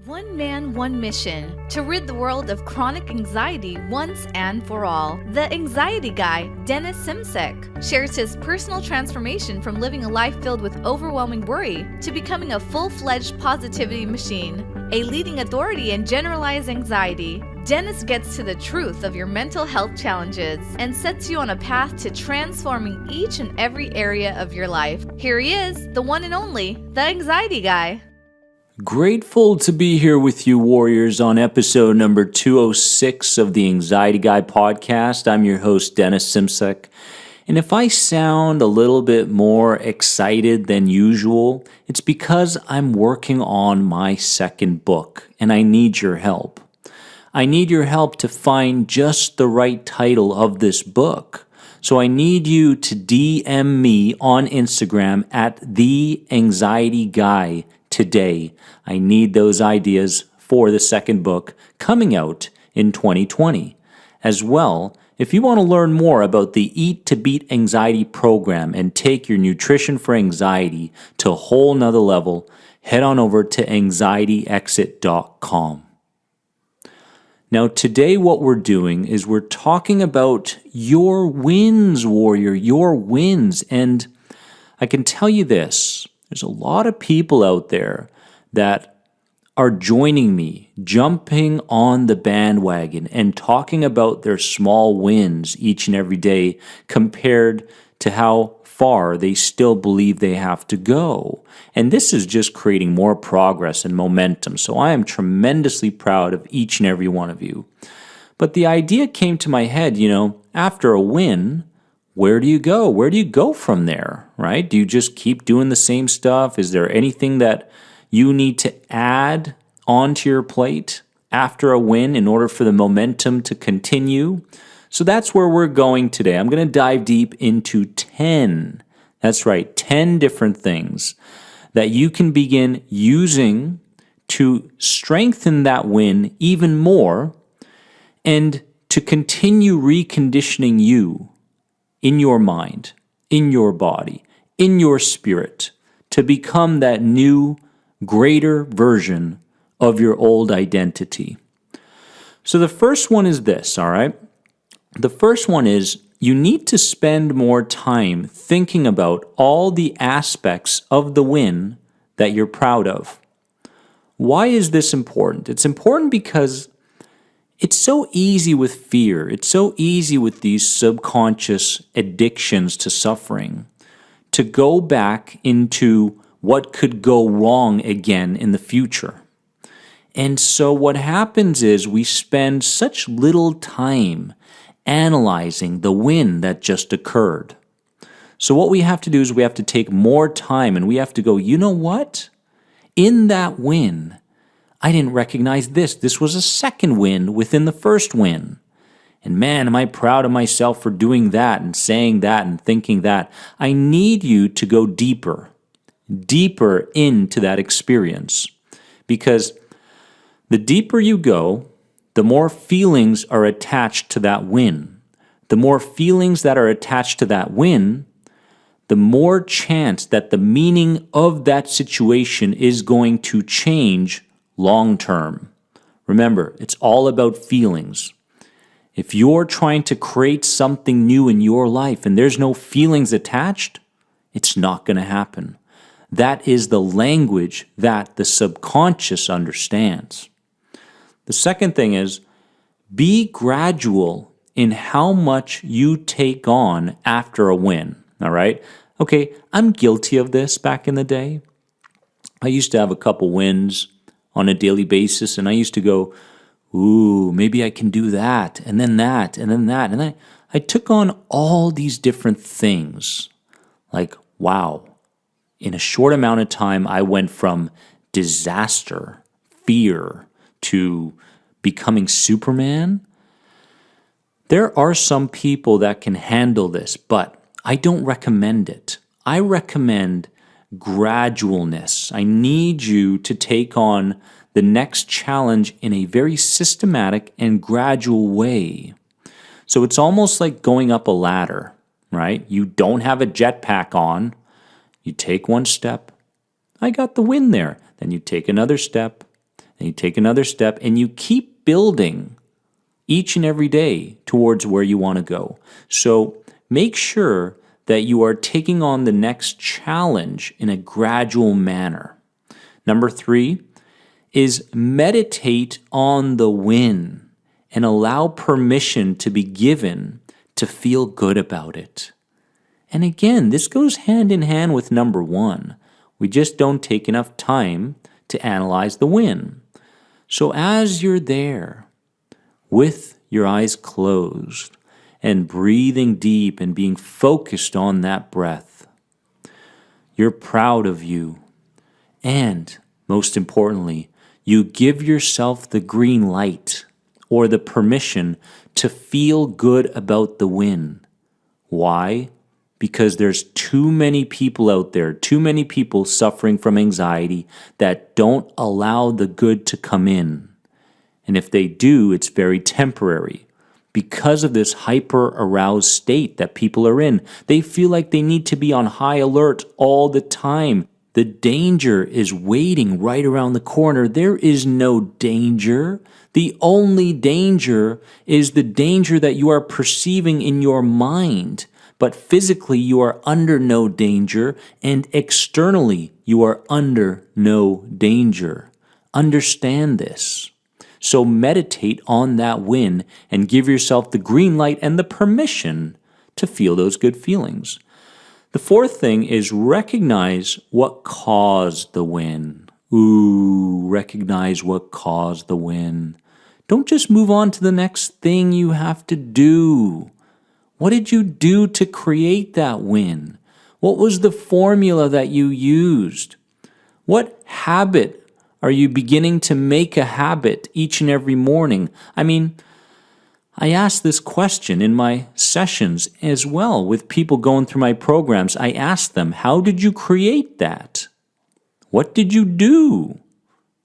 One man, one mission, to rid the world of chronic anxiety once and for all. The anxiety guy, Dennis Simsek, shares his personal transformation from living a life filled with overwhelming worry to becoming a full-fledged positivity machine, a leading authority in generalized anxiety. Dennis gets to the truth of your mental health challenges and sets you on a path to transforming each and every area of your life. Here he is, the one and only, the anxiety guy. Grateful to be here with you, warriors, on episode number 206 of the Anxiety Guy podcast. I'm your host, Dennis Simsek. And if I sound a little bit more excited than usual, it's because I'm working on my second book, and I need your help. I need your help to find just the right title of this book. So I need you to DM me on Instagram at The Anxiety Guy today. I need those ideas for the second book coming out in 2020. As well, if you want to learn more about the Eat to Beat Anxiety program and take your nutrition for anxiety to a whole nother level, head on over to anxietyexit.com. Now, today what we're doing is we're talking about your wins, warrior, your wins. And I can tell you this, there's a lot of people out there that are joining me, jumping on the bandwagon and talking about their small wins each and every day compared to how far they still believe they have to go. And this is just creating more progress and momentum. So I am tremendously proud of each and every one of you. But the idea came to my head, after a win, where do you go? Where do you go from there, right? Do you just keep doing the same stuff? Is there anything that you need to add onto your plate after a win in order for the momentum to continue? So that's where we're going today. I'm going to dive deep into 10 different things that you can begin using to strengthen that win even more and to continue reconditioning you in your mind, in your body, in your spirit, to become that new, greater version of your old identity. So the first one is this, all right? The first one is you need to spend more time thinking about all the aspects of the win that you're proud of. Why is this important? It's important because it's so easy with fear. It's so easy with these subconscious addictions to suffering to go back into what could go wrong again in the future. And so what happens is we spend such little time analyzing the win that just occurred. So what we have to do is we have to take more time and we have to go, you know what? In that win, I didn't recognize this. This was a second win within the first win. And man, am I proud of myself for doing that and saying that and thinking that. I need you to go deeper into that experience. Because the deeper you go, the more feelings are attached to that win. The more feelings that are attached to that win, the more chance that the meaning of that situation is going to change long term. Remember, it's all about feelings. If you're trying to create something new in your life and there's no feelings attached, it's not going to happen. That is the language that the subconscious understands. The second thing is, be gradual in how much you take on after a win, all right? Okay, I'm guilty of this back in the day. I used to have a couple wins on a daily basis, and I used to go, ooh, maybe I can do that, and then that, and then that. And I took on all these different things. Like, wow, in a short amount of time, I went from disaster, fear, to becoming Superman. There are some people that can handle this, but I don't recommend it. I recommend gradualness. I need you to take on the next challenge in a very systematic and gradual way. So it's almost like going up a ladder, right? You don't have a jetpack on. You take one step. I got the win there. Then you take another step. Then you take another step and you keep building each and every day towards where you want to go. So make sure that you are taking on the next challenge in a gradual manner. Number 3 is meditate on the win and allow permission to be given to feel good about it. And again, this goes hand in hand with number 1. We just don't take enough time to analyze the win. So as you're there with your eyes closed and breathing deep and being focused on that breath, you're proud of you. And most importantly, you give yourself the green light or the permission to feel good about the win. Why? Because there's too many people out there, too many people suffering from anxiety that don't allow the good to come in. And if they do, it's very temporary. Because of this hyper-aroused state that people are in, they feel like they need to be on high alert all the time. The danger is waiting right around the corner. There is no danger. The only danger is the danger that you are perceiving in your mind. But physically you are under no danger, and externally you are under no danger. Understand this. So meditate on that win and give yourself the green light and the permission to feel those good feelings. The 4th thing is recognize what caused the win. Recognize what caused the win. Don't just move on to the next thing you have to do. What did you do to create that win? What was the formula that you used? What habit are you beginning to make a habit each and every morning? I ask this question in my sessions as well with people going through my programs. I ask them, how did you create that? What did you do?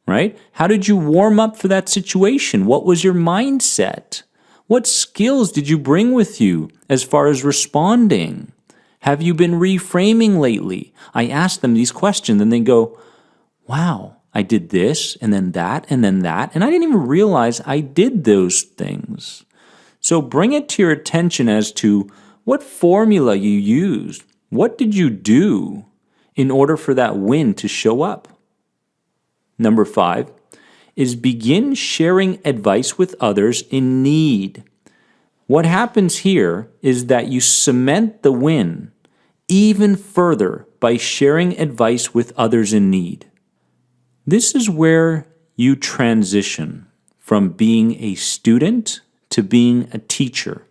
Right? How did you warm up for that situation? What was your mindset? What skills did you bring with you as far as responding? Have you been reframing lately? I ask them these questions and they go, wow, I did this and then that and then that, and I didn't even realize I did those things. So bring it to your attention as to what formula you used. What did you do in order for that win to show up? Number 5 is begin sharing advice with others in need. What happens here is that you cement the win even further by sharing advice with others in need. This is where you transition from being a student to being a teacher.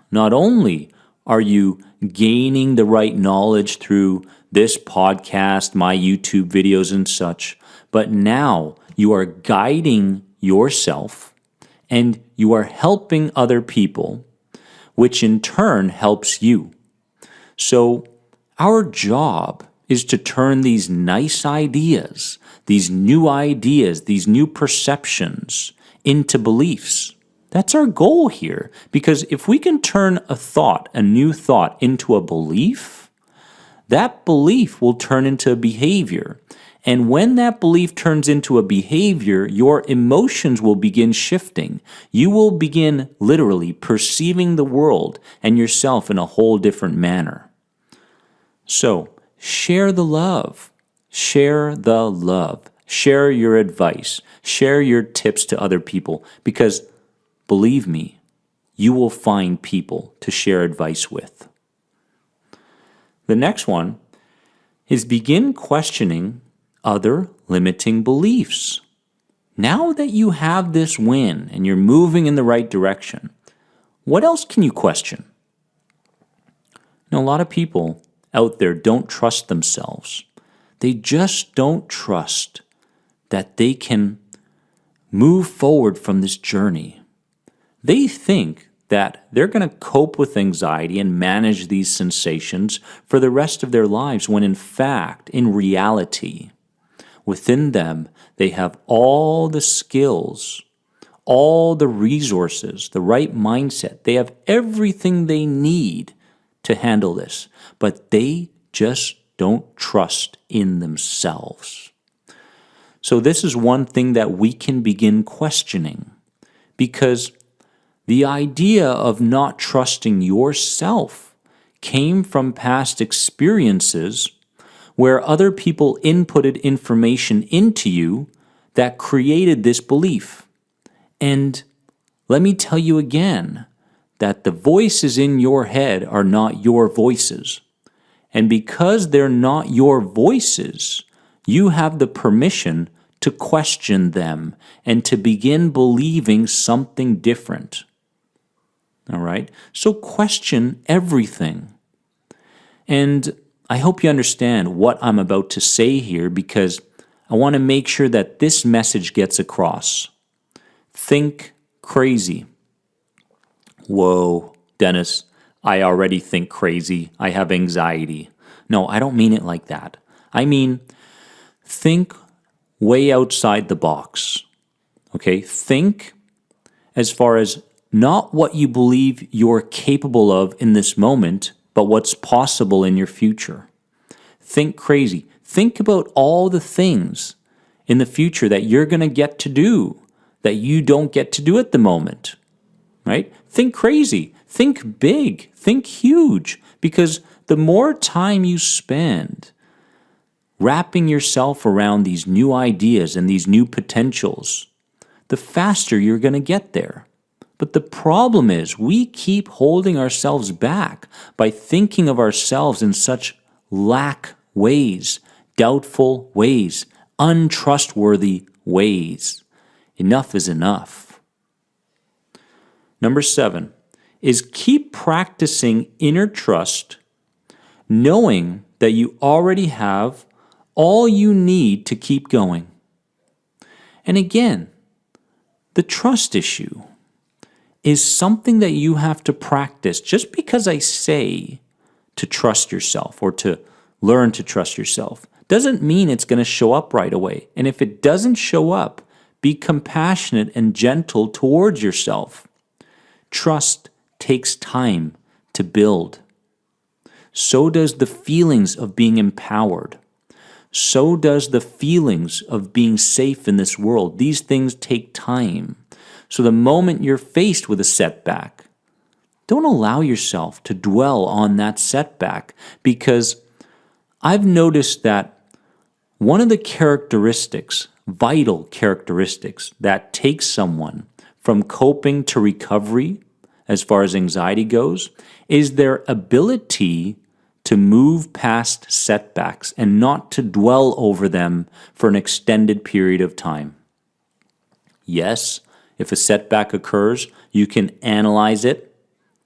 Not only are you gaining the right knowledge through this podcast, my YouTube videos and such, but now you are guiding yourself and you are helping other people, which in turn helps you. So our job is to turn these nice ideas, these new perceptions into beliefs. That's our goal here, because if we can turn a new thought into a belief, that belief will turn into a behavior. And when that belief turns into a behavior, your emotions will begin shifting. You will begin literally perceiving the world and yourself in a whole different manner. So, share the love. Share the love. Share your advice. Share your tips to other people, because believe me, you will find people to share advice with. The next one is begin questioning other limiting beliefs. Now that you have this win and you're moving in the right direction, what else can you question? A lot of people out there don't trust themselves. They just don't trust that they can move forward from this journey. They think that they're going to cope with anxiety and manage these sensations for the rest of their lives, when in fact, in reality, within them, they have all the skills, all the resources, the right mindset. They have everything they need to handle this, but they just don't trust in themselves. So this is one thing that we can begin questioning, because the idea of not trusting yourself came from past experiences where other people inputted information into you that created this belief. And let me tell you again that the voices in your head are not your voices. And because they're not your voices, you have the permission to question them and to begin believing something different. All right? So question everything. And I hope you understand what I'm about to say here, because I want to make sure that this message gets across. Think crazy. Whoa, Dennis, I already think crazy. I have anxiety. No, I don't mean it like that. I mean, think way outside the box. Okay? Think as far as not what you believe you're capable of in this moment, but what's possible in your future. Think crazy. Think about all the things in the future that you're going to get to do that you don't get to do at the moment, right? Think crazy. Think big. Think huge. Because the more time you spend wrapping yourself around these new ideas and these new potentials, the faster you're going to get there. But the problem is we keep holding ourselves back by thinking of ourselves in such lack ways, doubtful ways, untrustworthy ways. Enough is enough. Number 7 is keep practicing inner trust, knowing that you already have all you need to keep going. And again, the trust issue is something that you have to practice. Just because I say to trust yourself or to learn to trust yourself doesn't mean it's going to show up right away. And if it doesn't show up, be compassionate and gentle towards yourself. Trust takes time to build. So does the feelings of being empowered. So does the feelings of being safe in this world. These things take time. So the moment you're faced with a setback, don't allow yourself to dwell on that setback, because I've noticed that one of the characteristics, vital characteristics, that takes someone from coping to recovery as far as anxiety goes is their ability to move past setbacks and not to dwell over them for an extended period of time. Yes, if a setback occurs, you can analyze it,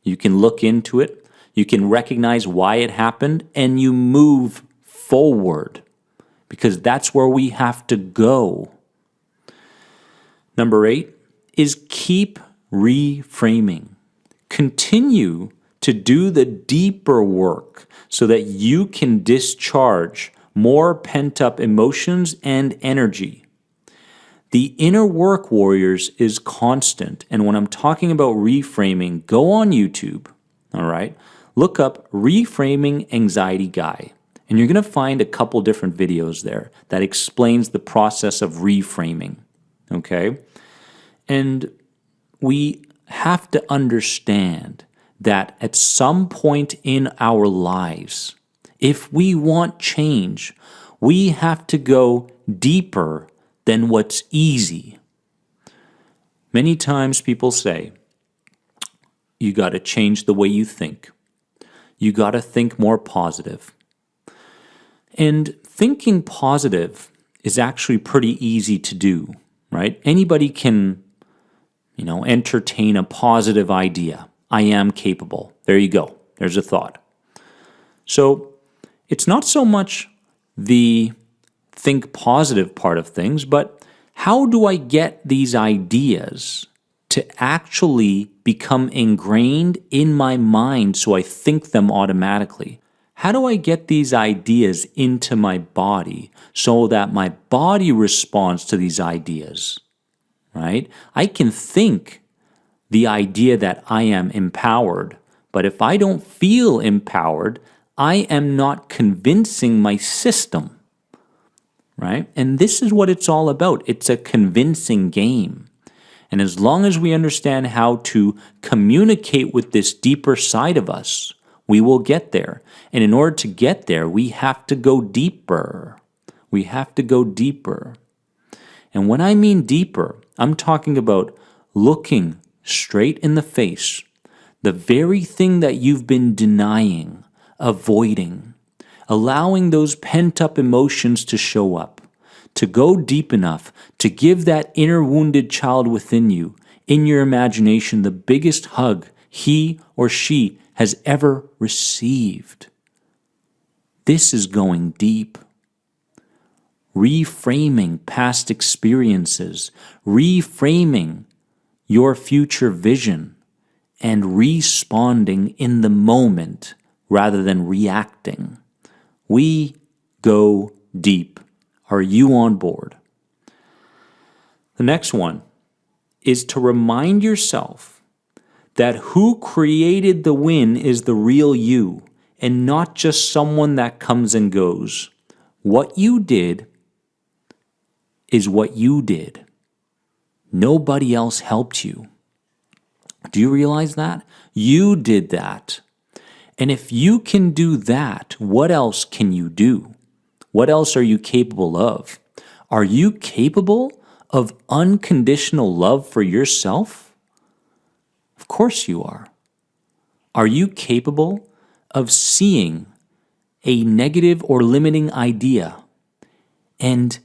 you can look into it, you can recognize why it happened, and you move forward, because that's where we have to go. Number 8 is keep reframing. Continue to do the deeper work so that you can discharge more pent-up emotions and energy. The inner work, warriors, is constant. And when I'm talking about reframing, go on YouTube, all right? Look up Reframing Anxiety Guy. And you're going to find a couple different videos there that explains the process of reframing, okay? And we have to understand that at some point in our lives, if we want change, we have to go deeper than what's easy. Many times people say, you got to change the way you think. You got to think more positive. And thinking positive is actually pretty easy to do, right? Anybody can, entertain a positive idea. I am capable. There you go. There's a thought. So it's not so much the think positive part of things, but how do I get these ideas to actually become ingrained in my mind so I think them automatically? How do I get these ideas into my body so that my body responds to these ideas, right? I can think the idea that I am empowered, but if I don't feel empowered, I am not convincing my system, right? And this is what it's all about. It's a convincing game. And as long as we understand how to communicate with this deeper side of us, we will get there. And in order to get there, we have to go deeper. We have to go deeper. And when I mean deeper, I'm talking about looking straight in the face, the very thing that you've been denying, avoiding, allowing those pent-up emotions to show up, to go deep enough to give that inner wounded child within you, in your imagination, the biggest hug he or she has ever received. This is going deep. Reframing past experiences, reframing your future vision, and responding in the moment rather than reacting. We go deep. Are you on board? The next one is to remind yourself that who created the win is the real you and not just someone that comes and goes. What you did is what you did. Nobody else helped you. Do you realize that? You did that. And if you can do that, what else can you do? What else are you capable of? Are you capable of unconditional love for yourself? Of course you are. Are you capable of seeing a negative or limiting idea and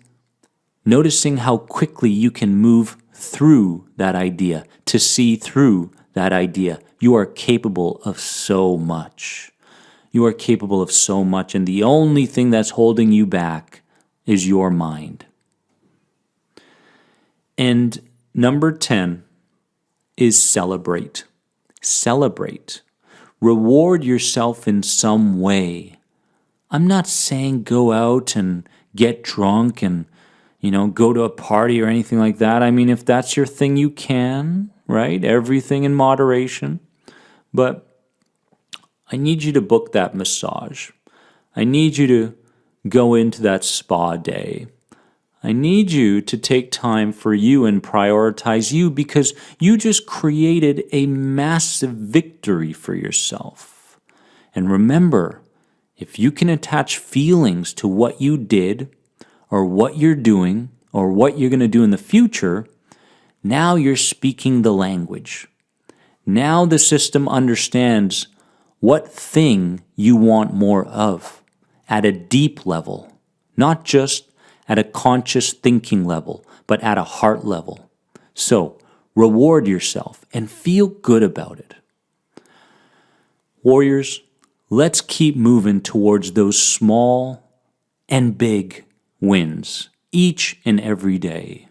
noticing how quickly you can move through that idea, to see through that idea? You are capable of so much. You are capable of so much, and the only thing that's holding you back is your mind. And number 10 is celebrate. Celebrate. Reward yourself in some way. I'm not saying go out and get drunk and, go to a party or anything like that. I mean, if that's your thing, you can, right? Everything in moderation. But I need you to book that massage. I need you to go into that spa day. I need you to take time for you and prioritize you because you just created a massive victory for yourself. And remember, if you can attach feelings to what you did or what you're doing or what you're going to do in the future, now you're speaking the language. Now the system understands what thing you want more of at a deep level, not just at a conscious thinking level, but at a heart level. So reward yourself and feel good about it. Warriors, let's keep moving towards those small and big wins each and every day.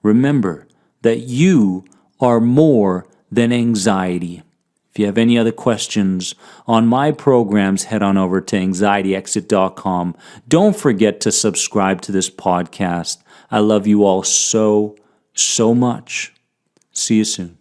Remember that you are more than anxiety. If you have any other questions on my programs, head on over to anxietyexit.com. Don't forget to subscribe to this podcast. I love you all so, so much. See you soon.